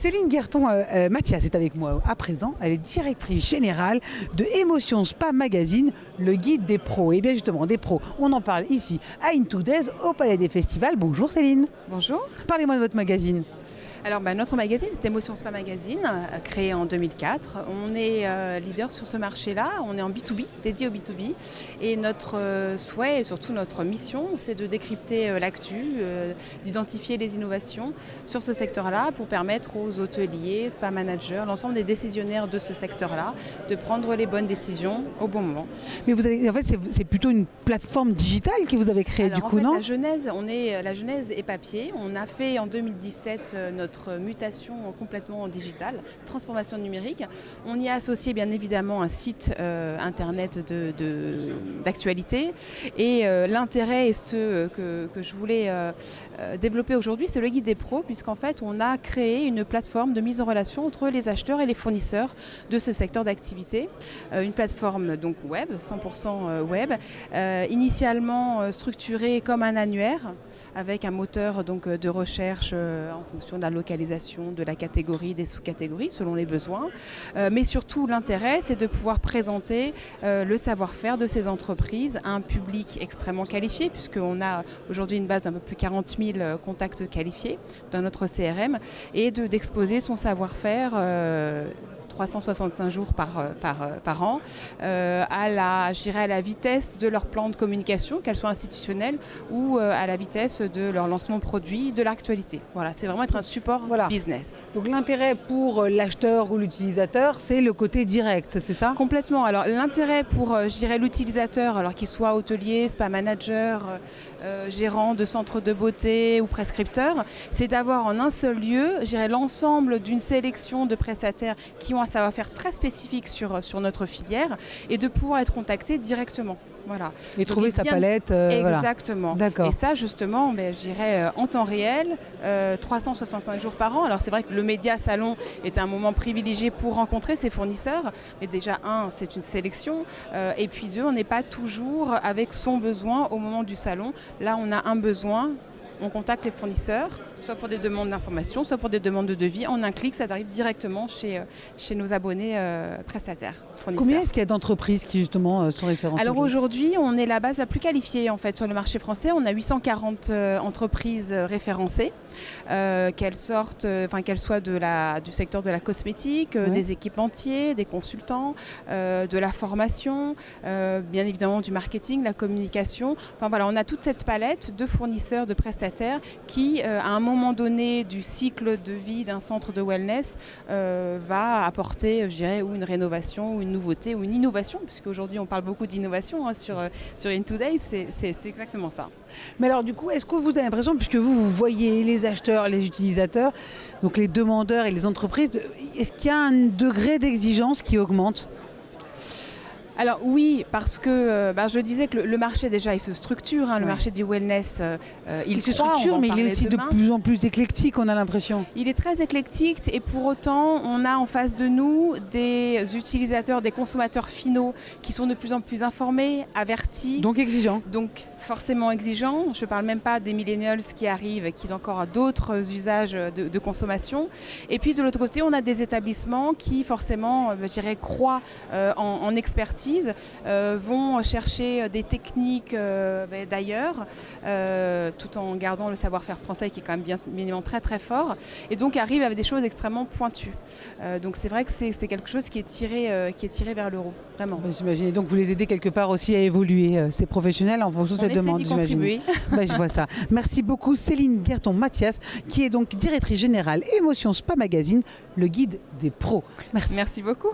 Céline Guerton-Mathias est avec moi à présent. Elle est directrice générale de Emotion Spa Magazine, le guide des pros. Et bien justement, des pros, on en parle ici à In 2 Days au Palais des Festivals. Bonjour Céline. Bonjour. Parlez-moi de votre magazine. Alors notre magazine, c'est Emotion Spa Magazine, créé en 2004. On est leader sur ce marché-là, on est en B2B, dédié au B2B. Et notre souhait et surtout notre mission, c'est de décrypter l'actu, d'identifier les innovations sur ce secteur-là pour permettre aux hôteliers, spa managers, l'ensemble des décisionnaires de ce secteur-là, de prendre les bonnes décisions au bon moment. Mais vous avez, en fait, c'est plutôt une plateforme digitale que vous avez créée. Alors, du coup, non? La genèse est papier. On a fait en 2017 notre mutation complètement digitale, transformation numérique. On y a associé bien évidemment un site internet d'actualité. Et l'intérêt et ce que je voulais développer aujourd'hui, c'est le guide des pros, puisqu'en fait on a créé une plateforme de mise en relation entre les acheteurs et les fournisseurs de ce secteur d'activité. Une plateforme donc web, 100% web, initialement structurée comme un annuaire, avec un moteur donc, de recherche en fonction de la localisation, de la catégorie, des sous-catégories selon les besoins. Mais surtout l'intérêt, c'est de pouvoir présenter le savoir-faire de ces entreprises à un public extrêmement qualifié, puisqu'on a aujourd'hui une base d'un peu plus de 40 000 contacts qualifiés dans notre CRM, et d'exposer son savoir-faire 365 jours par an, à la vitesse de leur plan de communication, qu'elle soit institutionnelle ou à la vitesse de leur lancement produit, de l'actualité. Voilà, c'est vraiment être un support business. Donc l'intérêt pour l'acheteur ou l'utilisateur, c'est le côté direct, c'est ça? Complètement. Alors l'intérêt pour, l'utilisateur, alors qu'il soit hôtelier, spa manager, gérant de centre de beauté ou prescripteur, c'est d'avoir en un seul lieu, l'ensemble d'une sélection de prestataires qui ont un savoir-faire très spécifique sur notre filière et de pouvoir être contacté directement. Voilà. Et trouver sa palette. Exactement. Voilà. D'accord. Et ça, justement, en temps réel, 365 jours par an. Alors, c'est vrai que le média salon est un moment privilégié pour rencontrer ses fournisseurs. Mais déjà, c'est une sélection. Et puis deux, on n'est pas toujours avec son besoin au moment du salon. Là, on a un besoin. On contacte les fournisseurs, soit pour des demandes d'information, soit pour des demandes de devis. En un clic, ça arrive directement chez nos abonnés prestataires, fournisseurs. Combien est-ce qu'il y a d'entreprises qui justement sont référencées? Alors aujourd'hui, on est la base la plus qualifiée en fait sur le marché français. On a 840 entreprises référencées, qu'elles soient du secteur de la cosmétique, des équipementiers, des consultants, de la formation, bien évidemment du marketing, la communication. Enfin voilà, on a toute cette palette de fournisseurs, de prestataires qui, à un moment donné du cycle de vie d'un centre de wellness, va apporter, ou une rénovation, ou une nouveauté, ou une innovation, puisqu'aujourd'hui on parle beaucoup d'innovation sur In 2 Days, c'est exactement ça. Mais alors du coup, est-ce que vous avez l'impression, puisque vous voyez les acheteurs, les utilisateurs, donc les demandeurs et les entreprises, est-ce qu'il y a un degré d'exigence qui augmente? Alors oui, parce que je disais que le marché déjà il se structure, le marché du wellness il se structure, mais il est aussi de plus en plus éclectique, on a l'impression. Il est très éclectique et pour autant on a en face de nous des utilisateurs, des consommateurs finaux qui sont de plus en plus informés, avertis. Donc exigeants. Donc forcément exigeants. Je ne parle même pas des millennials qui arrivent, qui ont encore d'autres usages de consommation. Et puis de l'autre côté, on a des établissements qui forcément, croient en expertise, vont chercher des techniques d'ailleurs, tout en gardant le savoir-faire français qui est quand même bien évidemment très très fort, et donc arrivent avec des choses extrêmement pointues. Donc c'est vrai que c'est quelque chose qui est tiré vers le haut, vraiment. J'imagine. Et donc vous les aidez quelque part aussi à évoluer, ces professionnels, en fonction de cette demande. On essaie d'y contribuer. Je vois ça. Merci beaucoup Céline Guerton-Mathias, qui est donc directrice générale Emotion Spa Magazine, le guide des pros. Merci. Merci beaucoup.